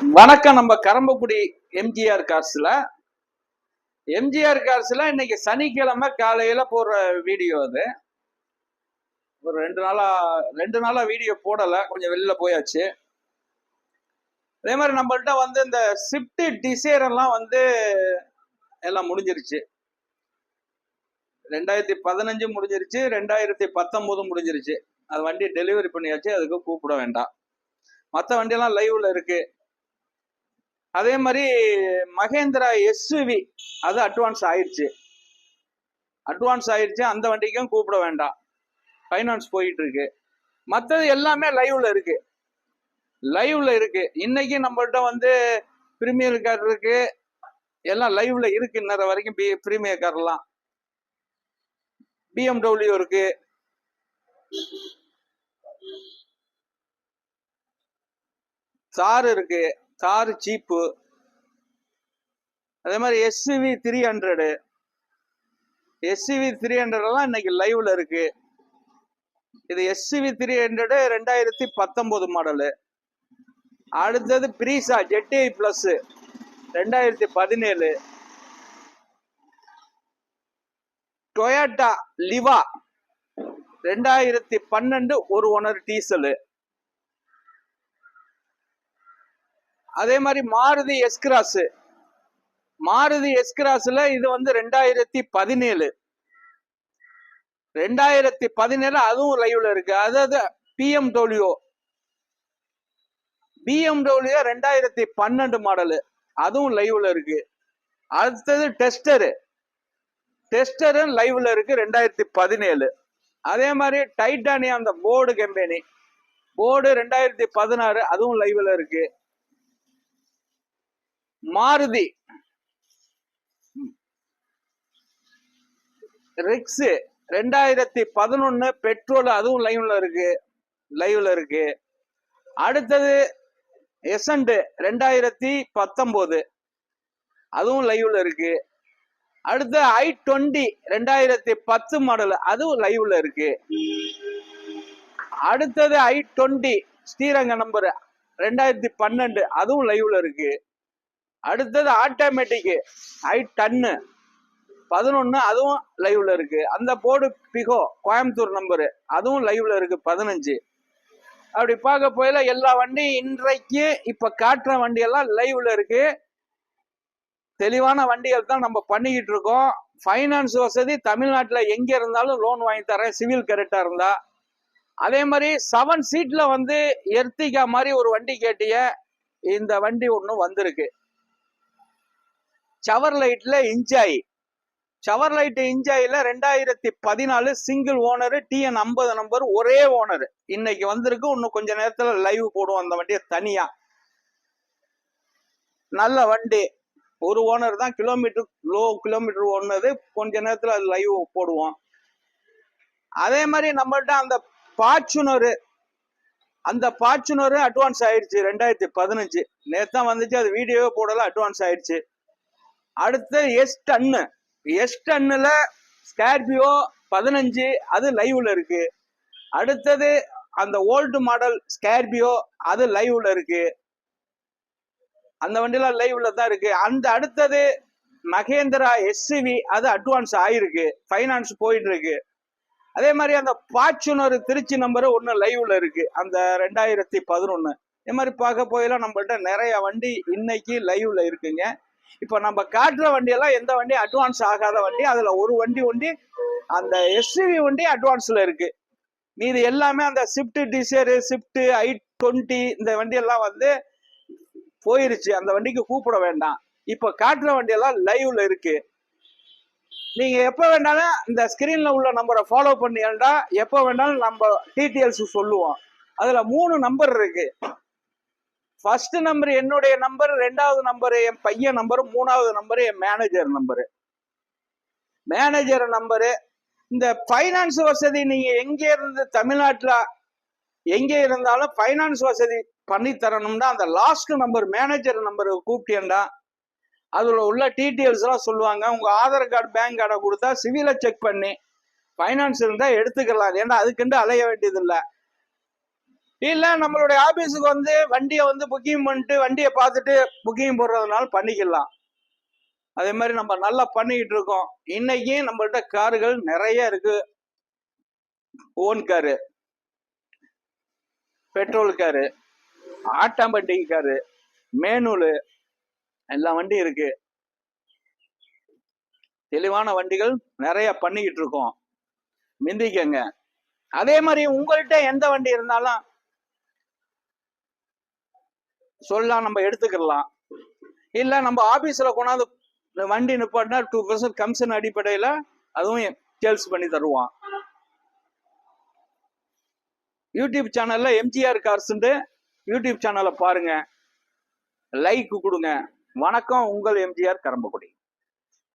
வணக்கம். நம்ம கரம்பக்குடி எம்ஜிஆர் கார்ஸ்ல இன்னைக்கு சனிக்கிழமை காலையில போடுற வீடியோ அது. ஒரு ரெண்டு நாளா வீடியோ போடல, கொஞ்சம் வெளியில போயாச்சு. அதே மாதிரி நம்மள்ட்ட வந்து இந்த ஸ்விஃப்ட் டிசைர் எல்லாம் வந்து எல்லாம் முடிஞ்சிருச்சு. 2015 முடிஞ்சிருச்சு, 2019 முடிஞ்சிருச்சு. அது வண்டி டெலிவரி பண்ணியாச்சு, அதுக்கு கூப்பிட வேண்டாம். மற்ற வண்டியெல்லாம் லைவ்ல இருக்கு. அதே மாதிரி மகேந்திரா எஸ்யூவி அது அட்வான்ஸ் ஆயிடுச்சு. அந்த வண்டிக்கும் கூப்பிட வேண்டாம், ஃபைனான்ஸ் போயிட்டு இருக்கு. மற்றது எல்லாமே லைவ்ல இருக்கு. இன்னைக்கு நம்மள்ட்ட வந்து பிரீமியர் கார் இருக்கு, எல்லாம் லைவ்ல இருக்கு. இன்னற வரைக்கும் பிரீமியர் கார்லாம் BMW இருக்கு, தார் இருக்கு, தார் சீப்பு. அதே மாதிரி எஸ்யூவி 300 எல்லாம் இன்னைக்கு லைவ்ல இருக்கு. இது எஸ்யூவி 300 2019 மாடலு. அடுத்தது பிரீசா ஜெட்டி பிளஸ் 2017, டொயோட்டா லிவா 2012 ஒரு ஓனர் டீசலு. அதே மாதிரி மாருதி எஸ்கிராஸ்ல இது வந்து 2017 அதுவும் லைவ்ல இருக்கு. அதாவது BMW 2012 மாடலு, அதுவும் லைவ்ல இருக்கு. அடுத்தது டெஸ்டர் லைவ்ல இருக்கு 2017. அதே மாதிரி டைட்டானியம் அந்த போர்டு கம்பெனி 2016 அதுவும் லைவ்ல இருக்கு. மாருதி ரிக்ஸ் 2011 பெட்ரோல், அதுவும் லைவ்ல இருக்கு. அடுத்தது எசண்ட் 2019 அதுவும் லைவ்ல இருக்கு. அடுத்து i20 2010 மாடல், அதுவும் லைவ்ல இருக்கு. அடுத்தது i20 ஸ்ரீரங்க நம்பர் 2012 அதுவும் லைவ்ல இருக்கு. அடுத்தது ஆட்டோமேட்டிக் i10 11 அதுவும் லைவ்ல இருக்கு. அந்த போர்டு பிகோ கோயம்புத்தூர் நம்பரு, அதுவும் லைவ்ல இருக்கு 15. அப்படி பார்க்க போயில எல்லா வண்டியும் இன்றைக்கு இப்ப காட்டுற வண்டியெல்லாம் லைவ்ல இருக்கு. தெளிவான வண்டிகள் தான் நம்ம பண்ணிக்கிட்டு இருக்கோம். ஃபைனான்ஸ் வசதி தமிழ்நாட்டில் எங்க இருந்தாலும் லோன் வாங்கி தரேன், சிவில் கரெக்டா இருந்தா. அதே மாதிரி 7 சீட்ல வந்து எர்த்திகா மாதிரி ஒரு வண்டி கேட்டிய, இந்த வண்டி ஒண்ணு வந்திருக்கு. சவர்லைட்ல இன்ஜாயில 2014 சிங்கிள் ஓனர் TN 50 நம்பர், ஒரே ஓனர். இன்னைக்கு வந்திருக்கு. இன்னும் கொஞ்ச நேரத்துல லைவ் போடுவோம் அந்த வண்டியை தனியா. நல்ல வண்டி, ஒரு ஓனர் தான், கிலோமீட்டர் ஓடுனது. கொஞ்ச நேரத்துல அது லைவ் போடுவோம். அதே மாதிரி நம்மள்ட்ட அந்த ஃபார்ச்சுனர் அட்வான்ஸ் ஆயிடுச்சு 2015. நேத்தான் வந்துச்சு, அது வீடியோவே போடல, அட்வான்ஸ் ஆயிடுச்சு. அடுத்து எஸ்10ல ஸ்கார்பியோ 15 அது லைவ்ல இருக்கு. அடுத்தது அந்த ஓல்டு மாடல் ஸ்கார்பியோ, அது லைவ்ல இருக்கு. அந்த வண்டியெல்லாம் லைவ்ல தான் இருக்கு. அந்த அடுத்தது மகேந்திரா எஸ்யூவி, அது அட்வான்ஸ் ஆயிருக்கு, ஃபைனான்ஸ் போயிட்டு இருக்கு. அதே மாதிரி அந்த ஃபார்ச்சுனர் திருச்சி நம்பர் ஒன்னு லைவ்ல இருக்கு, அந்த 2011. இதே மாதிரி பார்க்க போயெல்லாம் நம்மள்ட்ட நிறைய வண்டி இன்னைக்கு லைவ்ல இருக்குங்க. இப்ப நம்ம காட்டுற வண்டியெல்லாம் எந்த வண்டி அட்வான்ஸ் ஆகாத வண்டி. அதுல ஒரு வண்டி அந்த எஸ்யூவி வண்டி அட்வான்ஸ்ல இருக்கு. மீது எல்லாமே அந்த ஸ்விஃப்ட் டிசைர், ஸ்விஃப்ட் i20 இந்த வண்டியெல்லாம் வந்து போயிருச்சு. அந்த வண்டிக்கு கூப்பிட வேண்டாம். இப்ப காட்டுற வண்டியெல்லாம் லைவ்ல இருக்கு. நீங்க எப்ப வேணாலும் இந்த ஸ்கிரீன்ல உள்ள நம்பரை ஃபாலோ பண்ணியா எப்ப வேணாலும் நம்ம டீட்டெயில்ஸ் சொல்லுவோம். அதுல 3 நம்பர் இருக்கு. ஃபர்ஸ்ட் நம்பர் என்னுடைய நம்பர், 2வது நம்பர் என் பையன் நம்பர், 3வது நம்பர் என் மேனேஜர் நம்பரு. இந்த ஃபைனான்ஸ் வசதி நீங்க எங்க இருந்து தமிழ்நாட்டுல எங்க இருந்தாலும் ஃபைனான்ஸ் வசதி பண்ணி தரணும்னா அந்த லாஸ்ட் நம்பர் மேனேஜர் நம்பர் கூப்பிட்டேன்டா, அதுல உள்ள டீட்டெயில்ஸ் எல்லாம் சொல்லுவாங்க. உங்க ஆதார் கார்டு, பேங்க் கார்டை கொடுத்தா சிவிலை செக் பண்ணி ஃபைனான்ஸ் இருந்தா எடுத்துக்கலாம். ஏன்னா அதுக்குண்டு அலைய வேண்டியது இல்லை. இல்ல நம்மளுடைய ஆபீஸுக்கு வந்து வண்டியை வந்து புக்கிங் பண்ணிட்டு வண்டியை பார்த்துட்டு புக்கிங் போடுறதுனால பண்ணிக்கலாம். அதே மாதிரி நம்ம நல்லா பண்ணிக்கிட்டு இருக்கோம். இன்னைக்கு நம்மள்ட்ட கார்கள் நிறைய இருக்கு. Own car, petrol car, automatic car, manual, எல்லா வண்டி இருக்கு. தெளிவான வண்டிகள் நிறைய பண்ணிக்கிட்டு இருக்கோம். மிந்திக்கங்க. அதே மாதிரி உங்கள்கிட்ட எந்த வண்டி இருந்தாலும் சொல்லலாம், நம்ம எடுத்துக்கலாம். இல்ல நம்ம ஆபீஸ்ல கொண்டாந்து வண்டி நிப்பாட்டினா 2% கமிஷன் அடிப்படையில அதுவும் சேல்ஸ் பண்ணி தருவான். யூடியூப் சேனல்ல எம்ஜிஆர் கார்ஸ் யூடியூப் சேனலை பாருங்க, லைக் கொடுங்க. வணக்கம், உங்கள் எம்ஜிஆர் கரம்பக்குடி.